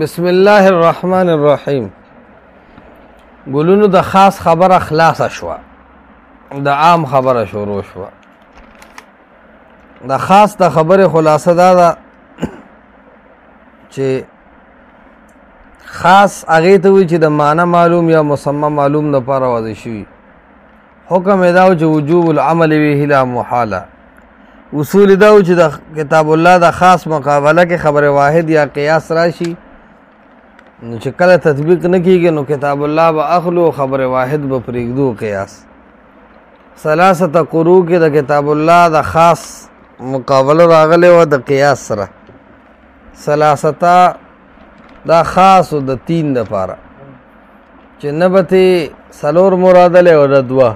بسم الله الرحمن الرحیم. ګلونو د خاص خبره خلاصه شوه، د عام خبره شروع شوه. د خاص د خبره خلاصه دا ده چې خاص هغې ته وي چې د معنی معلوم یا مسمى معلوم دپاره واضح شوي. حکم یې دا و چې وجوب العمل به لا محاله. اصول دا و چې د کتاب الله د خاص مقابله کې خبر واحد یا قیاس راشي، نو چې کله تطبیق نه کېږي نو کتاب الله به اخلو، خبر واحد به پرېږدو قیاس. ثلاثه قروء کې د کتاب الله د خاص مقابله راغلی وه د قیاس سره. ثلاثه دا خاص و د تین دپاره چې نه به تې څلور مرادلی او د دوه.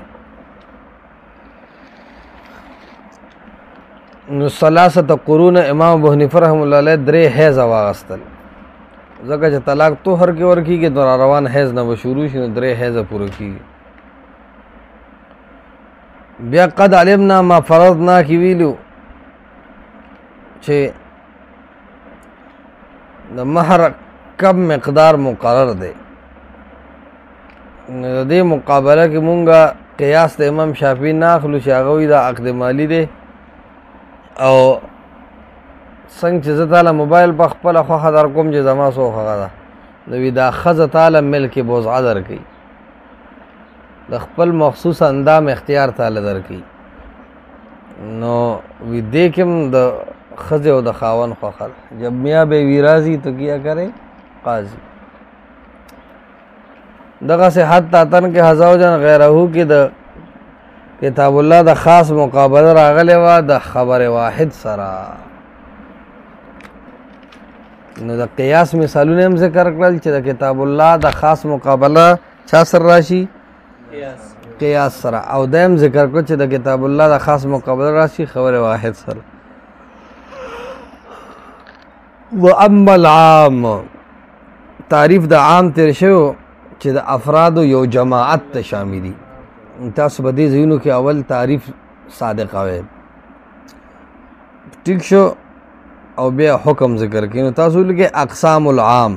نو ثلاثه قرون امام ابو حنیفه رحم الله علیه درې حیض واغستل، ځکه چې طلاق طهر کې ورکېږي نو روان حیض نه به شروع شي، نو درې حیضه پوره کېږي. بیا قد علمنا ما فرضنا کې ویلو چې د مهر کم مقدار مقرر دی. نو د دې مقابله کې مونږه قیاس د امام شافعي نه اخلو چې هغه وایي دا عقد مالی دی، او څنګه چې زه تاله موبایل په خپله خوښه در کوم چې زما څو خوښه ده، نو وي دا ښځه تاله ملک بوضعه درکوي، د خپل مخصوص اندام اختیار تاله درکوي. نو وي دې کې هم د ښځې او د خاوند خوښه ده. جب میاں بیوی راضي تو کیا کرے قاضي. دغسې حتی تن کې هزاوجن غیرهو کې د کتاب الله د خاص مقابله راغلی وه د خبر واحد سره. نو د قیاس مثالونه هم ذکر کړل چې د کتاب الله د خاص مقابله چا سره راشي؟ قیاس سره. او دا هم ذکر کړل چې د کتاب الله د خاص مقابله راشي خبر واحد سره. و اما العام، تعریف د عام تیر شو چې د افرادو یو جماعت ته شاملي. تاسو به دې ځایونو کې اول تعریف صادق وی، ټیک شو، او بیا حکم ذکر کړي. نو تاسو لکه اقسام العام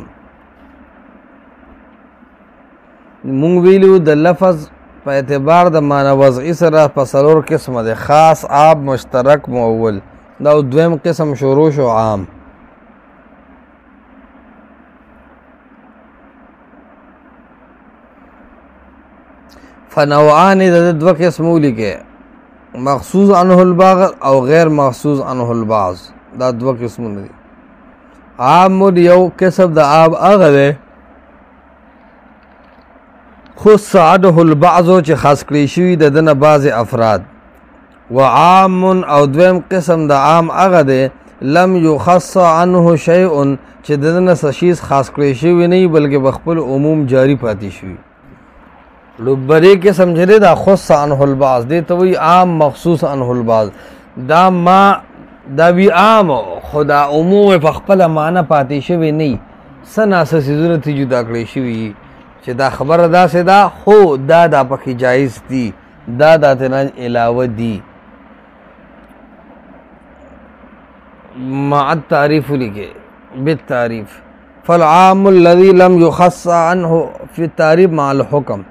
مونږ ویلو د لفظ په اعتبار د معنی وضعي سره په څلور قسمه دی: خاص، عام، مشترک، مؤول. دا دویم قسم شروع شو عام. فنوعان د دوه قسمو لیکه: مخصوص عنه البعض او غیر مخصوص عنه البعض. دا دوه قسمونه دي. عام یو قسم د عام هغه دی خص عنه البعض چې خاص کړی شوي د دنه بعض افراد. و عام او دویم قسم د عام هغه دی لم یخص عنه شیء چې د دنه څه شی خاص کړی شوي نه بلکې بخپل عموم جاری پاتې شوي. لبری کې سمجھلے دا خص عنه البعض دی ته وی عام مخصوص عنه البعض. دا ما دا وی عام خدا عموم په خپل معنی پاتې شوی نه، سناسه سيزونه تی جدا کړی شوی چې دا خبره داسې ده، خو دا پکې جایز دي، دا تنه علاوه دي. مع التعریف لکه بالتعریف. فالعام الذي لم يخص عنه في التعریف مع الحكم.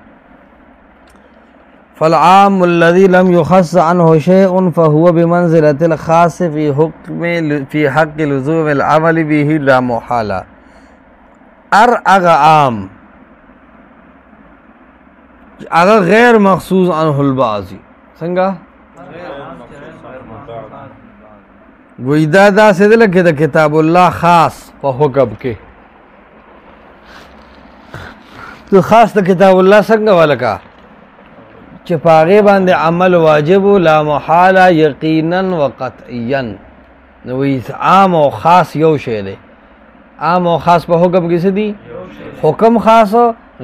فالعام الذي لم يخص عنه شيء فهو بمنزلة الخاص في حق لزوم العمل به لا محالة. اغا عام اغا غیر مخصوص عنه البعض څنګه وی دا څه ده لکه د کتاب الله خاص په حکم کې. تو خاص د کتاب الله څنګه ولکه چې په هغې باندې عمل واجب لا محاله یقینا و قطعیا. نو وی عام او خاص یو شی دی. عام او خاص په حکم کې څه دي؟ حکم خاص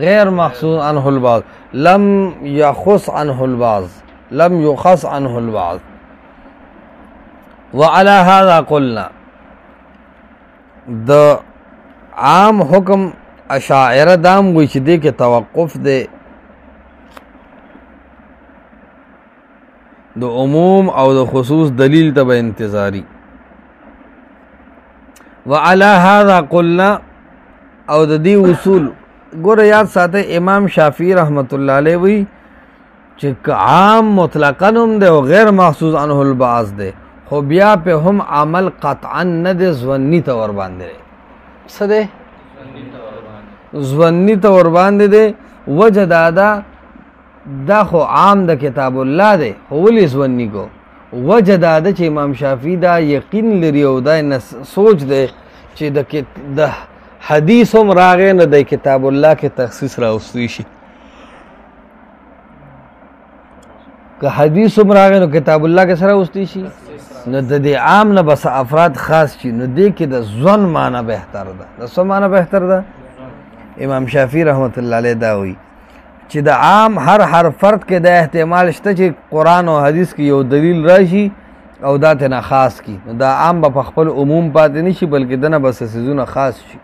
غیر مخصوص عنه البعض. لم یخص عنه البعض، لم یخص عنه البعض. وعلى هذا قلنا، د عام حکم اشاعره دام وی چې دې کې توقف دی د عموم او د خصوص دلیل ته به انتظاری. وعلى هذا قلنا او د دې اصول ګوره یاد ساته امام شافعي رحمت الله علیه وی چې عام مطلقاً هم دی او غیر محسوس عنه البعض دی خو بیا په هم عمل قطعا نه دی ظني طور باندې څه دی ظني طور باندې دی وجه دا خو عام د کتاب الله دی خو ولې ظني کو وجه دا چې امام شافعي دا یقین لري او دا سوچ دی چې د حدیث هم راغی نه د کتاب الله کې تخصیص راوستي شي که حدیث هم راغی نو کتاب الله کې سره راوستي شي نو د دې عام نه بس افراد خاص شي نو دې کې د ظن معنی بهتر ده د څه معنی بهتر ده امام شافعي رحمت الله علیه دا وایي چې د عام هر فرد کې د احتمال شته چې قرآن او حدیث کې یو دلیل راشي او دا تنه خاص کی نو دا عام په خپل عموم پاتې نشي بلکې دنه بس سيزونه خاص شي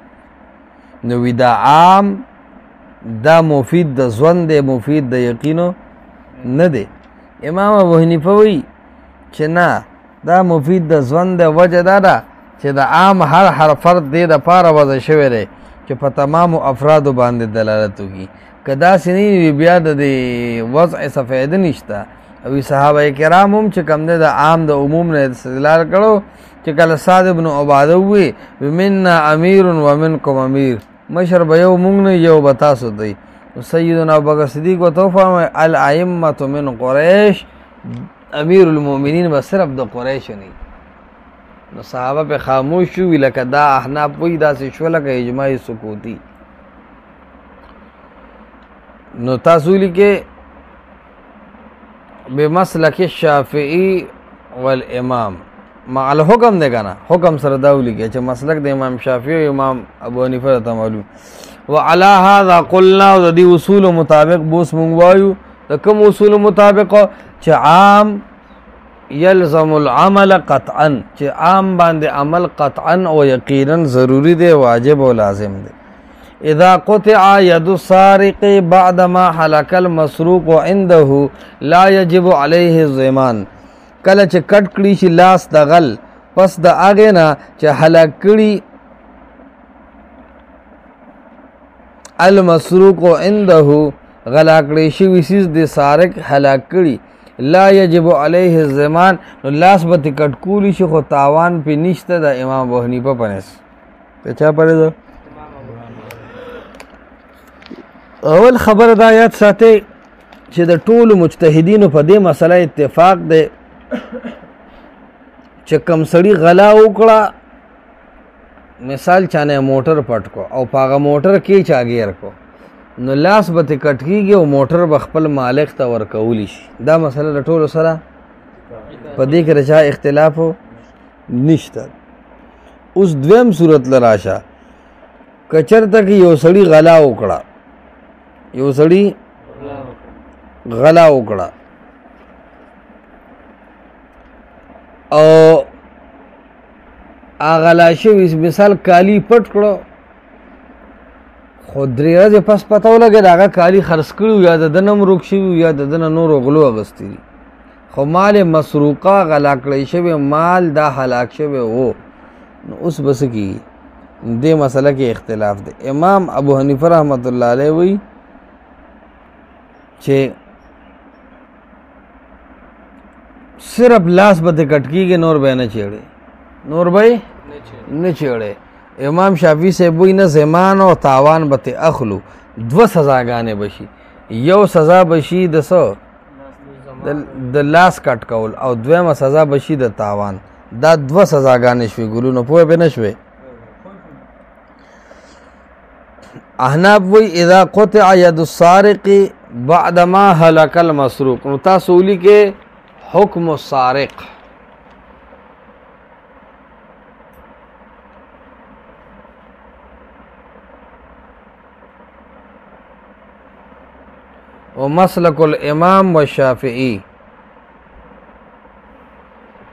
نو وی دا عام دا مفید د ظن دی مفید د یقینو نه دی امام ابو حنیفه وی چې نه دا مفید د ظن د وجه دا چې د عام هر فرد دی د پاره وضع شوی دی چې په تمام افراد باندې دلالت وکړي کدا سنی بیا د وضع سفید نشته او صحابه کرام هم چې کم ده د عام د عموم نه استدلال کړو چې کله سعد ابن عباده وی منا امیر ومنکم امیر مشر به یو مونږ نه یو بتاسو دی سیدنا ابوبکر صدیق و توفا الائمه من قریش امیر المؤمنین به صرف د قریش نه نو صحابه په خاموش شو لکه دا احناف وی داسې شو لکه اجماع سکوتی نو تاسو لیکه بمسلک الشافعي والامام مع الحكم ده کنه حکم سره دا ولیکه چې مسلک د امام شافعي او امام ابو حنیفه ته معلوم وعلى هذا قلنا د دې اصول مطابق بوس مونږ وایو د کوم اصول مطابق چې عام يلزم العمل قطعا چې عام باندې عمل قطعا او یقینا ضروری دی واجب او لازم دی اذا قطع يد السارق بعدما حلق المسروق عنده لا يجب عليه الضمان کله چې کټ کړي شي لاس د غل پس د اگې نه چې حلق کړي المسروق عنده غلا کړي شي وسیز د سارق حلق کړي لا يجب عليه الضمان نو لاس به کټ کولی شي خو تاوان په نشته د امام ابو حنیفه پنس ته چا پره اول خبر دا یاد ساتي چې د ټولو مجتهدینو په دې مسله اتفاق دی چې کم سړی غلا وکړه مثال چانه موټر پټ کو او پاغه موټر کې چاګیر کو نو لاس به کټ کیږي او موټر به خپل مالک ته ورکولی شي دا مسله د ټولو سره په دې کې رچا اختلاف نشته اوس دویم صورت لراشه کچرته کې یو سړی غلا وکړه یو سړی غلا وکړه او غلا شوی مثال کالی پټ کړو خو درې ورځې پس پته ولګېد هغه کالي خرڅ کړي یا د ده نه مروک شوي یا د ده نه نورو غلو اخیستي دي خو مال مسروقه غلا کړی شوی مال دا هلاک شوی و نو اوس به څه کېږي دې مسله کې اختلاف دی امام ابو حنیفه رحمت الله علیه وایي چې صرف لاس به کټ کېږي نور به نه چېړې نور به نه چېړې امام شافعي صاحب وایي نه زمان او تاوان به اخلو دوه سزاګانې بشي یو سزا بشي د څه د لاس کټ کول او دویمه سزا بشي د تاوان دا دوه سزاګانې شوي ګلونو پوه به نه شوې احناف وایي اذا قطع ید السارق بعدما هلك المسروق نو تاسو لیکئ حکم السارق ومسلك الامام والشافعي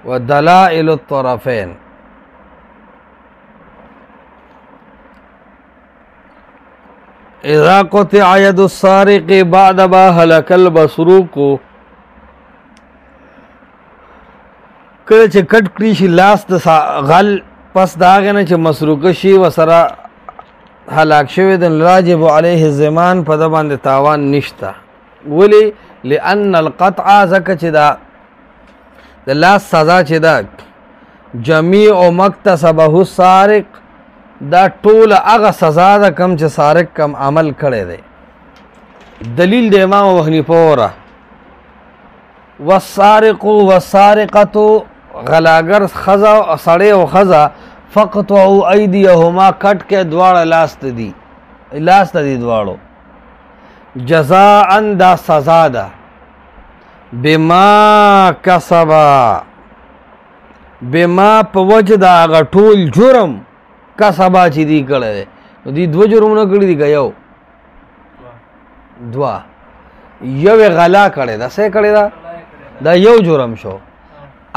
ودلائل الطرفين اذا قطع يد السارق بعد ما هلك المسروق کله چې کټ کړي شي لاس د غل پس د هغې نه چې مسروقه شي ورسره هلاک شوی د راجب علیه الزمان په ده باندې تاوان نشته. ولې؟ لأن القطع ځکه چې دا د لاس سزا چې ده جمیع مکتسبه السارق دا ټوله هغه سزا ده کم چې سارق کم عمل کړی دی. دلیل د امام ابو حنیفه وره والسارق والسارقة غلاګر ښځه سړی او ښځه فقطعوا ایدیهما کټ کې دواړه لاس ته دي دواړو جزاء دا سزا ده بما کسبا بما په وجه د هغه ټول جرم کسبا چې دی کړی دی. نو دی دوه جرمونه کړي دي که یو؟ دوه. یو یې غلا کړې ده، څه کړې ده؟ دا یو جرم شو.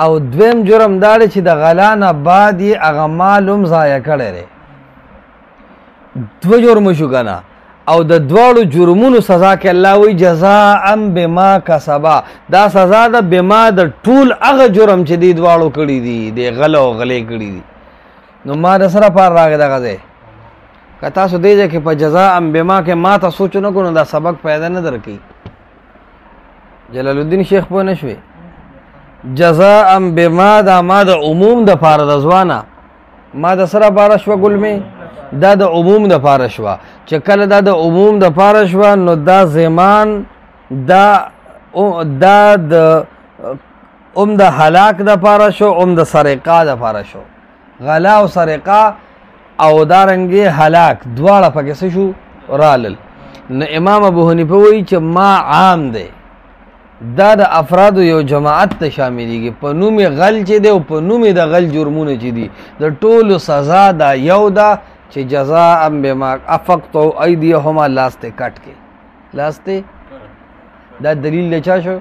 او دویم جرم دا دی چې د غلا نه بعد یې هغه مال هم ضایع کړی دی. دوه جرم شو که نه؟ او د دواړو جرمونو سزا کې الله وایي جزاء بما کسبا دا سزا ده بما د ټول هغه جرم چې دی دواړو کړي دي د غله او غلې کړي دي. نو ما د سره پار راغی دغه ځای که تاسو دې ځای کې په جزاء بما کې ما ته سوچ نه کړو نو دا سبق پیدا نه درکوي. جلال الدین شیخ پوه نه شوې جزاء بما دا ما د عموم د پاره د ځوانه ما د سره پاره شوه ګلمې دا د عموم د پاره شوه چې کله دا د عموم د پاره شوه نو دا زمان دا د د هلاک د پاره شو د سرقه د پاره شو. غلا او سرقه او دارنګې هلاک دواړه پکې څه شو رالل. نو امام ابو حنیفه وایي چې ما عام دی دا د افرادو یو جماعت ته شاملېږي په نوم یې غل چې دی او په نوم یې د غل جرمونه چې دي د ټولو سزا دا یو ده چې جزاء بما افقطعوا ایدیهما لاس ته کټ کې لاس ته دا دلیل د چا شو؟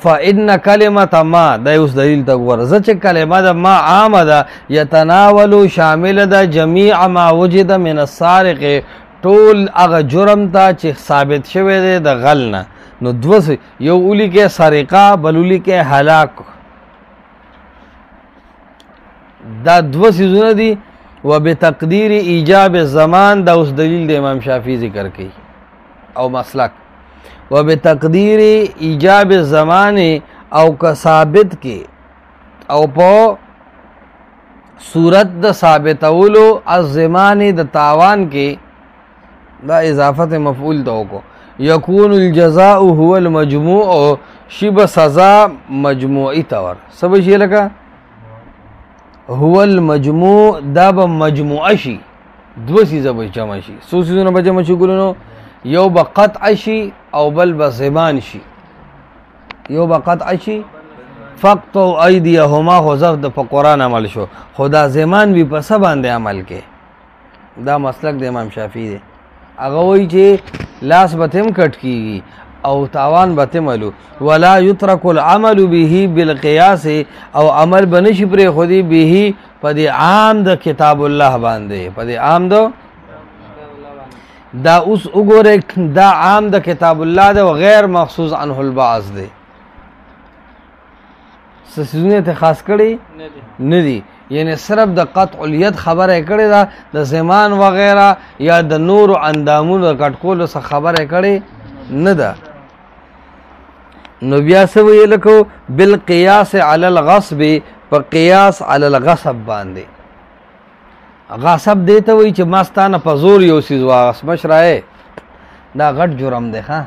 فإن کلمة ما دا اوس دلیل ته ګوره زه چې کلمه د ما عامه ده یتناولو شامله ده جمیع ما وجد من السارق ټول هغه جرم ته چې ثابت شوی دی د غل نه. نو دوه یو ولیکې سرقه بل ولیکې هلاک دا دوه څیزونه دي. و بتقدیر ایجاب زمان دا اوس دلیل د امام شافعي ذکر کوي او مسلک و بتقدیر ایجاب زمان او که ثابت کې او په صورت د ثابتولو از زمان د تاوان کې دا اضافت مفعول ته وکړو یکون الجزاء هو المجموع شی سزا مجموعی طور سب شي لکه هو المجموع دا به مجموعه شي دوه څیزه به جمع شي. څو څیزونه به جمع شي ګلونو؟ یو به قطع شي او بل به زمان شي. یو به قطع شي فقطعوا ایدیهما خو ضرب د په قرآن عمل شو خو دا زمان وي په څه باندې عمل کې دا مسلک د امام شافعي دی. هغه وایي چې لاس به تم کټ کیږي او تاوان به تملو ولا یترک العمل به بالقیاس او عمل به نشي پرېښودی به په دې عام د کتاب الله باندې په دې عام د دا اوس وګورئ دا عام د کتاب الله دی او غیر مخصوص عنه البعض دی. څه څیزونه ته خاص کړي نه دي یعنی صرف د قطع الید خبره کړې ده د زمان وغیره یا د نور اندامونو د کټکولو څخه خبره کړې نه ده. نو بیا څه ویل کو بالقیاس علی الغصب په قیاس علی الغصب باندې غصب دی ته وایي چې ما ستانه په زور یو څیز واغست مشرایې دا غټ جرم دی ښه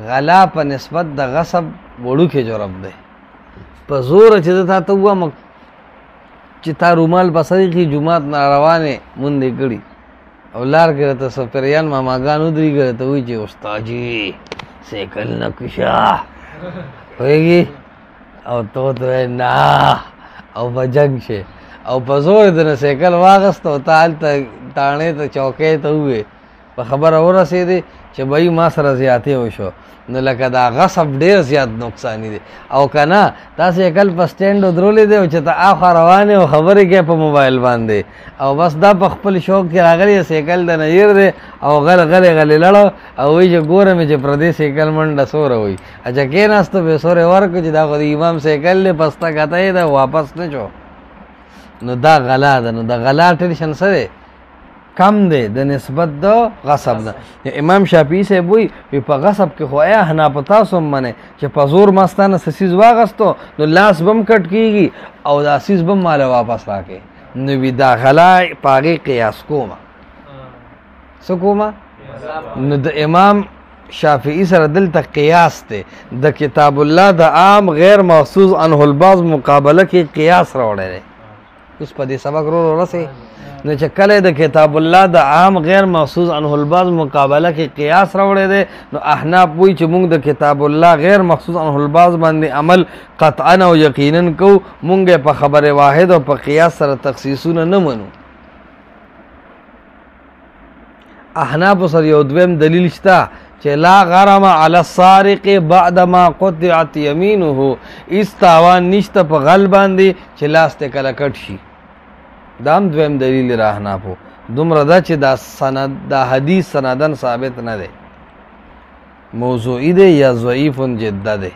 غلا په نسبت د غصب وړوکی جرم دی په زوره چې زه تا ته ووایم چې تا رومال په سر کې جومات نه روانې مونږ کړي او لار کې راته سفریان ماماګان ودرېږي راته وایي چې استاد جي سیکل نه کشه پوهېږي او ته ورته وایې نه او په جنګ شي او په زور یې دنه سیکل واغست او ته هلته تاڼې ته چوکۍ ته ووې په خبره ورسېدې چې بهی ما سره زیاتې وشو نو لکه دا غصب ډېر زیات نقصاني دی او که نه تا سیکل په سټینډ ودرولی دی او چې ته اخوا روانې او خبرې کوې په موبایل باندې او بس دا په خپل شوق کې راغلی سیکل د نیر دی او غلې لړو او وایي چې ګوره مې چې پردې سیکل منډه سوره وایي اچھا کېناستو بې سورې ورکړو چې دا خو د امام سیکل دی پسته کته یې ده واپس نه شو نو دا غلا ده. نو د غلا ټریشن څه دی؟ کم دی د نسبت د غصب نه. امام شافعي صاحب وایي په غصب کې خو ایا حناف تاسو هم منئ چې په زور ما ستانه څه څیز واغستو نو لاس به هم کټ کېږي او دا څیز به هم ماله واپس راکړې. نو وي دا غلا په هغې قیاس کومه. څه کومه؟ نو د امام شافعي سره دلته قیاس دی. د کتاب الله د عام غیر مخصوص عنه البعض مقابله کې قیاس راوړی دی. اوس په دې سبق ورسې نو چې کله د کتاب الله د عام غیر مخصوص عنه البعض مقابله کې قیاس راوړی دی نو احناف وایي چې موږ د کتاب الله غیر مخصوص عنه البعض باندې عمل قطعا او یقینا کوو. موږ په خبر واحد او په قیاس سره تخصیصونه نه منو. احناف سره یو دویم دلیل شته چې لا غرم علی السارق بعد ما قطعت یمینه، هیڅ تاوان نشته په غل باندې چې لاس ته کله کټ شي. دا هم دویم دلیل را احنافو. دومره ده چې دا سند دا حدیث سندن ثابت نه دی، موضوعی دی یا ضعیف جدا دی.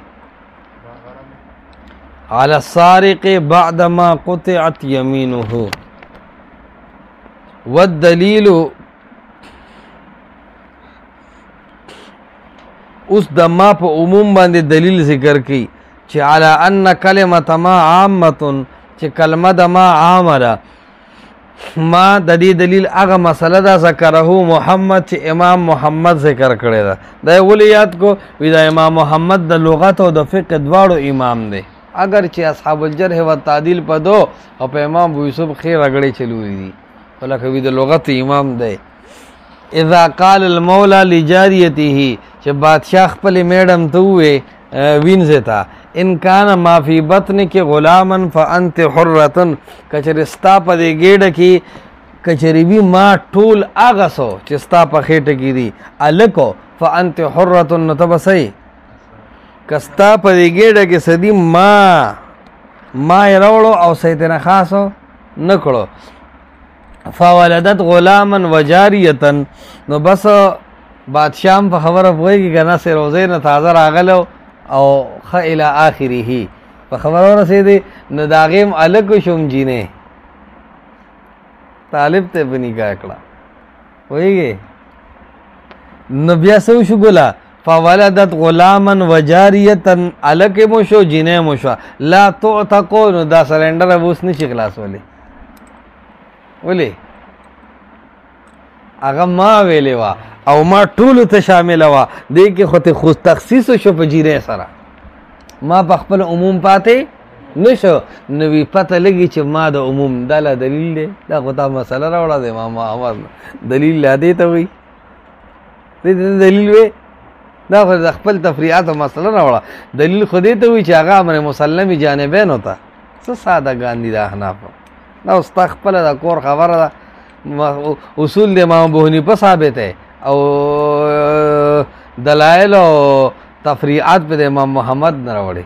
علی السارق بعد ما قطعت یمینه. والدلیل اوس د ما په عموم باندې دلیل ذکر کی چې علی ان کلمه ما عامه، چې کلمه د ما عامه ده. ما د دې دلیل هغه مسله ده ذکره محمد چې امام محمد ذکر کړی ده. دا ولې یاد کو وی دا امام محمد د لغت او د فقه دواړو امام دی. اگر چې اصحاب الجرح و تعدیل په دو او په امام ابو یوسف خیر رګړې چلوي دي ولکه وی د لغت امام دی. اذا قال المولى لجاريته، چې بادشاہ خپل میډم ته وې وینځه تا ان کان ما فی بطن کې غلامن فانت حرتن، کچری ستا په دې ګېډه کې کچری وی ما ټول هغه سو چې ستا په خېټه کې دي الکو فانت حرتن، نو ته به صحیح کستا په دې ګېډه کې سدي ما یې راوړو او سیدنا خاصو نه کړو. فولدت غلامن وجاریتن، نو بس بادشاہ په خبره پوهېږي که نه سې روزې نه تازه راغلو او خ الی آخره په خبره ورسېدې نو د هغې هم هلک شوم جینې طالب ته په نکاح کړه پوهېږې. نو بیا څه وشو ګله فولدت غلامن وجاریتن، هلک یې مو شو جینۍ مو شوه. لا تعتقو، نو دا سلنډر به اوس نشي خلاصولی. ولې هغه ما ویلې وه او ما ټولو ته شامله وه، دې کې خو ته خو تخصیص شو په جینۍ سره، ما په خپل عموم پاتې نه شو. نو وی پته لګي چې ما د عموم دا لا دلیل دی. دا خو تا مسله راوړه دی امام محمد دلیل لا دې ته وایي دې دلیل وی دا خو د خپل تفریعاتو مسله راوړه. دلیل خو دې ته وایي چې هغه امر مسلمي جانبین ہوتا. څه ساده ګاندي د احنافو. دا اوس تا خپله د کور خبره ده. اصول د امام ابو حنیفه ثابت ہے او دلائل او تفریعات په د امام محمد نه راوړي.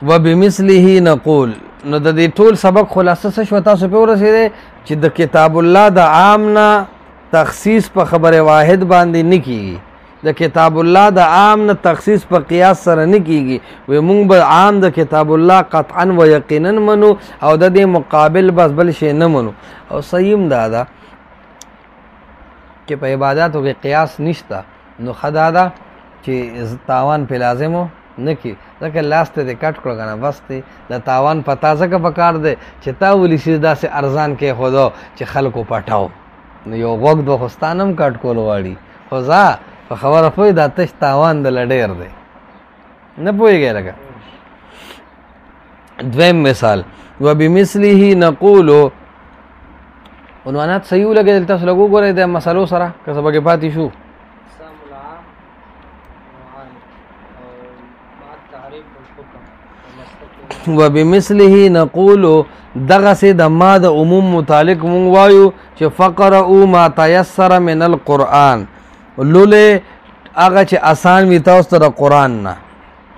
وبمثله نقول، نو د دې ټول سبق خلاصه څه شو تاسو په ورسېده چې د کتاب الله د عام نه تخصیص په خبره واحد باندې نه کیږي، د کتاب الله د عام نه تخصیص په قیاس سره نه کیږي. وی مونږ به عام د کتاب الله قطعا و یقینا منو او د دې مقابل بس بل شی نه منو. او صحیح دا ده چې په عباداتو کې قیاس نشته، نو خدا ده چې تاوان په لازمو نه کی ځکه لاس ته دې کټ کړو که نه بس دی د تاوان پتا ځکه پکار دی چې تا ولي شي داسې ارزان کې ښودو چې خلکو پټاو. نو یو غوږ دوه خو ستا نه هم کټ کول غواړي، خو ځه په خبره پوهې دا تش تاوان دله ډېر دی نه پوهېږې لکه. دویم مثال وبمثله نقولو، عنوانات صحیح ولګېدل تاسو لږ وګورئ د مسلو سره که څه پکې پاتې شو. وبمثله نقولو، دغه سه د ما د عموم متعلق مونږ وایو چې فقرؤ ما تيسر من القرآن، لولې هغه چې آسان وي تاسو ته د قرآن نه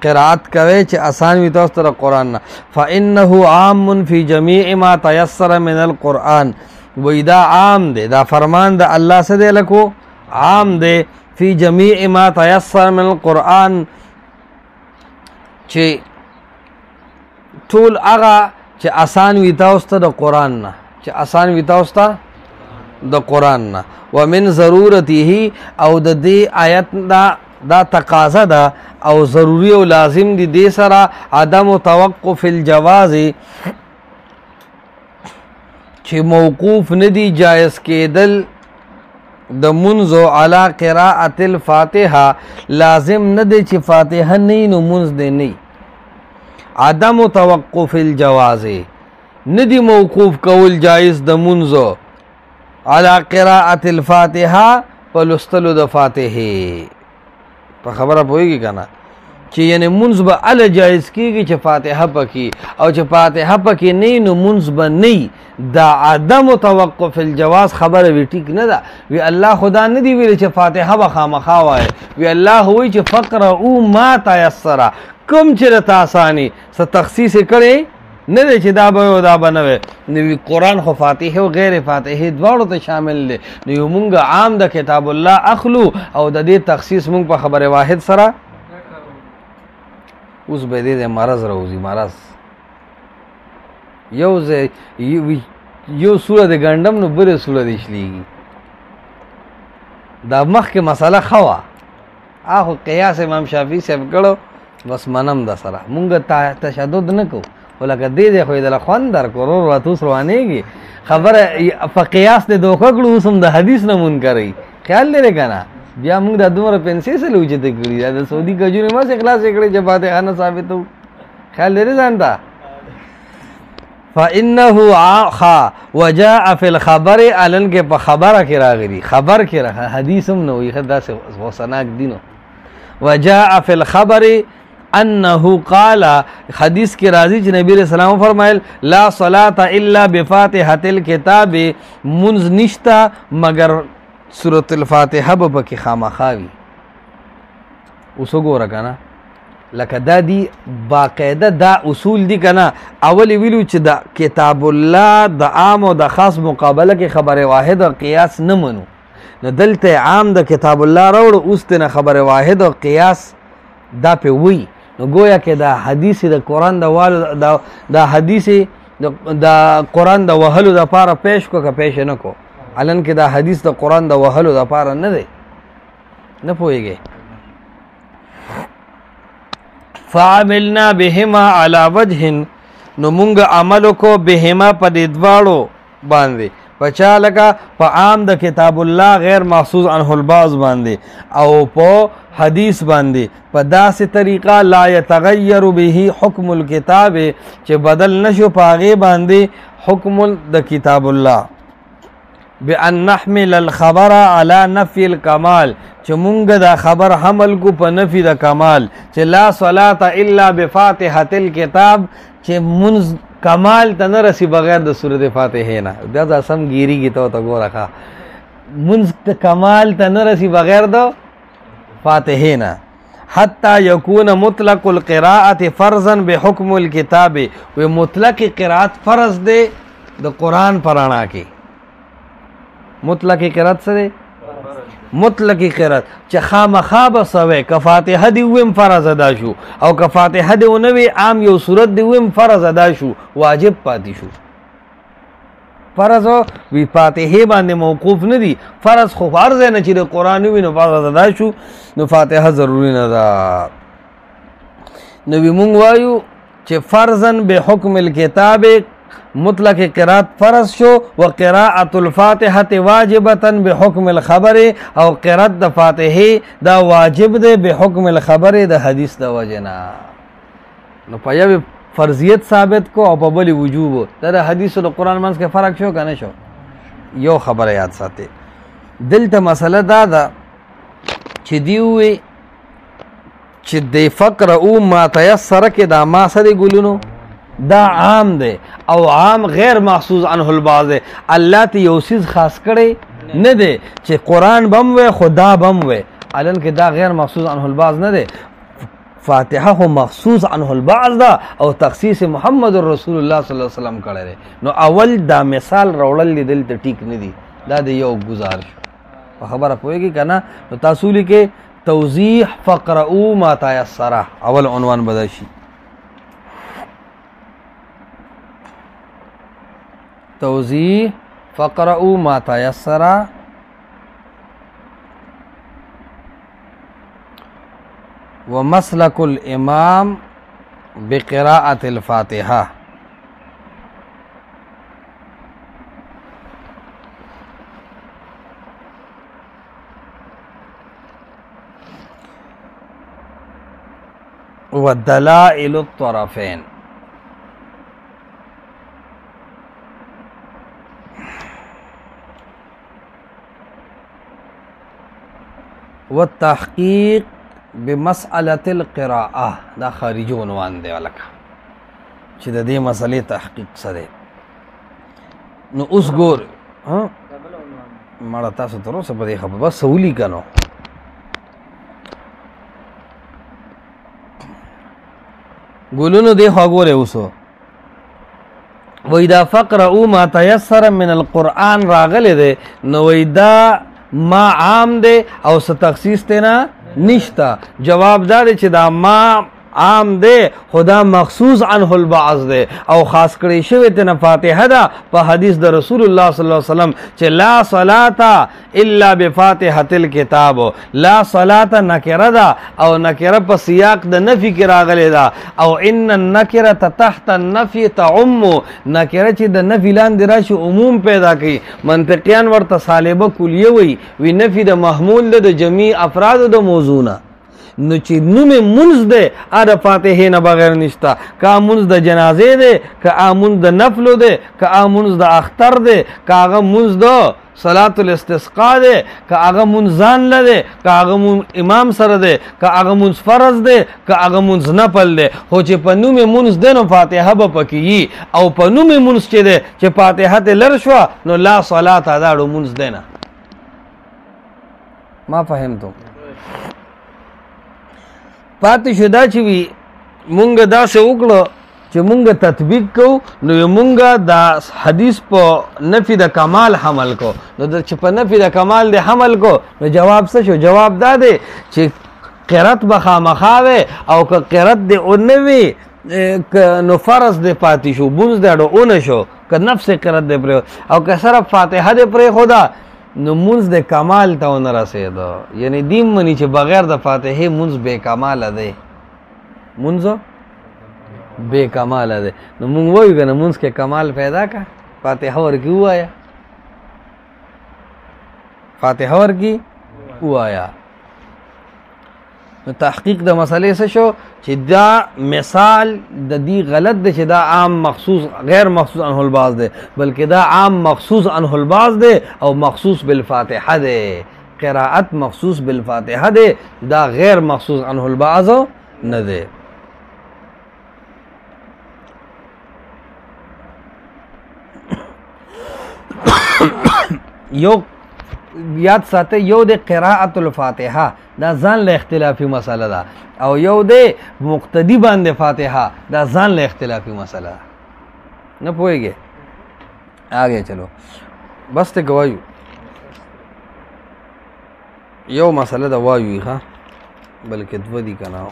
قرأت کوي چې آسان وي تاسو ته د قرآن نه. فإنه عام في جميع ما تيسر من القرآن، وی دا عام دی، دا فرمان د الله څه دی لکو عام دی. فی جمیع ما تیسر من القرآن، چې ټول هغه چې آسان وي تاسو ته د قرآن نه، چې آسان وي تاسو ته د قرآن نه. ومن ضرورته او د دې آیت دا تقاضا ده او ضروری او لازم دي دې سره عدم توقف الجواز، چې موقوف ندی جایز کېدل د منځو علی قراءة الفاتحه، لازم نه دی چې فاتحه نه نو منځ دی نه. عدم توقف الجواز ندی موقوف کول جایز د منځو علی قراءة الفاتحه په لوستلو د فاتحه. په خبره پوهېږي که نه چې یعنې منځ به هله جایز کېږي چې فاتحه پکې، او چې فاتحه پکې نه نو منځ به نه. دا عدم توقف الجواز خبره وی ټیک نه ده. وی الله خدا نه دی ویلی چې فاتحه به خامخا وایه، وی الله وایي چې فقرؤ ما تیسره، کوم چې راته اساني څه تخصیص یې کړی نه دی چې دا به او دا به نه وی. نو وی قرآن خو فاتحه او غیر فاتحه دواړو ته شامل دی. نو یو مونږ عام د کتاب الله اخلو او د دې تخصیص مونږ په خبره واحد سره. اوس به دې مرض راوځي، مرض یو سوره د ګنډم نو بلې سوره د شلیږي. دا مخکې مسله ښه وه، هغه قیاس امام شافعي صاحب کړو، بس منم د سره مونږ تشدد نه کوو. خو لکه دې دی خو یې دله خوند درکړو، ورور راته اوس روانېږي خبره په قیاس دې دوکه کړو، اوس هم د حدیث نه منکروي. خیال لرې که نه بیا موږ دا دومره پیسې سره اوچته کړي، دا د سعودي کجورې ماسې خلاصې کړې چې فاتحه نه ثابتو. خیال لرې ځان ته. فإنه وجاء في الخبر علن کې په خبره کې راغلي، خبر کې راغلی، حدیث هم نه وي، داسې غوسناک دي نو. وجاء في الخبر انه قال، حدیث کې راځي چې نبی رسول الله فرمایل لا صلاة الا بفاتحة الكتاب، منځ نشته مگر سورة الفاتحه به پکې خامخا وي. اوس وګوره که نه لکه دا دی باقاعده دا اصول دي که نه. اول ویلو چې د کتاب الله د عام او د خاص مقابله کې خبر واحد او قیاس نه منو، نو دلته عام د کتاب الله راوړو، اوس ته نه خبر واحد او قیاس دا په وی. نو گویا کې دا حدیث د قرآن د والو دا حدیث د قرآن د وهلو د پاره پیش کو که پیش نه کو. علن کې دا حدیث د قرآن د وهلو د پاره نه دی. نه پوهېږئ. فعملنا بهما على وجه، نو مونږ عمل کو بهما په دې دواړو باندې، پچا لکه په عام د کتاب الله غیر محسوس عنه البعض باندې او په حدیث باندې په داسې طریقه لا يتغیر به حکم الكتاب چې بدل نشو پاغه باندې حکم د کتاب الله. بأن نحمل الخبر على نفي الكمال، چې مونږ دا خبر حمل کو په نفي د کمال، چې لا صلاة الا بفاتحة الكتاب، چې منځ کمال ته نه رسی بغیر د سورۃ فاتحه نه. دا سم ګیریږي ته ګوره ښه، منځ کمال ته نه رسی بغیر د فاتحه نه. حتی یکون مطلق القراءة فرضا بحکم الكتاب، و مطلق قرات فرض دی د قرآن پرانا کې. مطلق قرات سره مطلق قرات چې خامخا به سوی که فاتحه دی ویم فرض ادا شو، او که فاتحه دی ونوي عام یو صورت دی ویم فرض ادا شو، واجب پاتې شو. فرض وی فاتحه باندې موقوف نه دی، فرض خو فرض نه چې د قرآن وي نو فرض ادا شو، نو فاتحه ضروري نه ده. نو وی مونږ وایو چې فرضا بحکم الكتاب مطلق قرات فرض شو، و قراءة الفاتحه واجبتا بحکم الخبر، او قرات د فاتحه دا واجب ده بحکم الخبر د حدیث د وجنا. نو په یو فرضیت ثابت کو او په بل وجوب. دا د حدیث او قرآن منځ کې فرق شو کنه شو. یو خبره یاد ساتئ، دلته مسله دا ده چې دی وی چې د فقر او ما تيسر کې دا ما سره ګلونو دا عام دی او عام غیر محسوس عنه البعض. الله ته یو چیز خاص کړي نه دی چې قرآن بم وي خدا بم وي، علن کې دا غیر محسوس عنه البعض نه دی. فاتحه هو مخصوص عنه البعض دا او تخصیص محمد رسول الله صلی الله علیه وسلم کړی دی. نو اول دا مثال راوړل دی دلته ټیک نه دی، دا د یو گزارش په خبره پوهېږي که نه. نو تاسو لیکئ توضیح فقرؤوا ما تیسر اول عنوان بدل شي توضیح فقرؤوا ما تیسر ومسلك الامام بقراءة الفاتحة. ودلائل الطرفين. والتحقيق بمسألة القراءة. دا خارجي عنوان دی ولکه چې د دې مسلې تحقیق څه دی. نو اوس ګور مړه تاسو تر اوسه په دې خبره بس سهولي کنو ګولونو دی خوا ګوره اوسو وإذا فقرؤوا ما تيسر من القرآن راغلی دی نو دا ما عام دی او څه تخصیص تینا نشتا. جواب دا دی چې دا ما عام دی خدا مخصوص عنه البعض دی او خاص کړی شوی تینا فاتحه ده په حدیث د رسول الله صلی الله علیه وسلم چې لا صلاة الا بفاتحة الكتاب. لا صلاة نکره ده او نکره په سیاق د نفي کې راغلی ده او ان النکره تحت النفي تعم. نکره چې د نفي لاندې راشي عموم پیدا کوي. منطقیان ورته سالبه کلیه وی نفي د محمول ده د جمیع افراد د موضوع. نو چې نوم منځ دی ا فاتحه نه بغیر نشتا. کا منځ د جنازې دی کا منځ د نفل دی کا منځ د اختر دی کا هغه منځ د صلات الاستسقاء دی کا هغه منځ ځان لده کا هغه امام سره دی کا هغه منځ فرض دی کا هغه منځ نفل دی. خو چې په نوم منځ دی نو فاتحه به پکې او په نوم منځ چې دی چې فاتحه ته لر شو نو لا صلات اداړو منځ دی نه. ما فهمتو پاتې شو دا چې وي مونږ داسې وکړو چې مونږ تطبیق کوو نو مونږ دا حدیث په نفي د کمال حمل کو. نو چې په نفي د کمال د حمل کو نو جواب څه شو؟ جواب دا دی چې قرت به خامخا وي او که قرت د اونه وي نو فرض د پاتې شو بونځ د اونه شو که نفس قرت د پرې او که صرف فاتحه د پرې خدا نو منځ د کمال ته ونه رسېدو. یعنی دیم مني چې بغیر د فاتحې منځ بې کماله دی. منځ بې کماله دی. نو مونږ وایو که نه منځ کې کمال پیدا که فاتحه ورکې ووایه فاتحه ورکې ووایه. نو تحقیق د مسئلې څه شو چې دا مثال د دې غلط دی چې دا عام مخصوص غیر مخصوص عنه البعض دی بلکې دا عام مخصوص عنه البعض دی او مخصوص بالفاتحه دی. قراءت مخصوص بالفاتحه دی دا غیر مخصوص عنه البعض نه دی. یو یاد ساته یو د قراءت الفاتحه دا ځان له اختلافي مسله ده او یو د مقتدی باندې فاتحه دا ځان له اختلافي مسله ده. نه پوهیږي آگے چلو بس ته گوایو یو مسله ده وایو ښه بلکې دوه دي کنه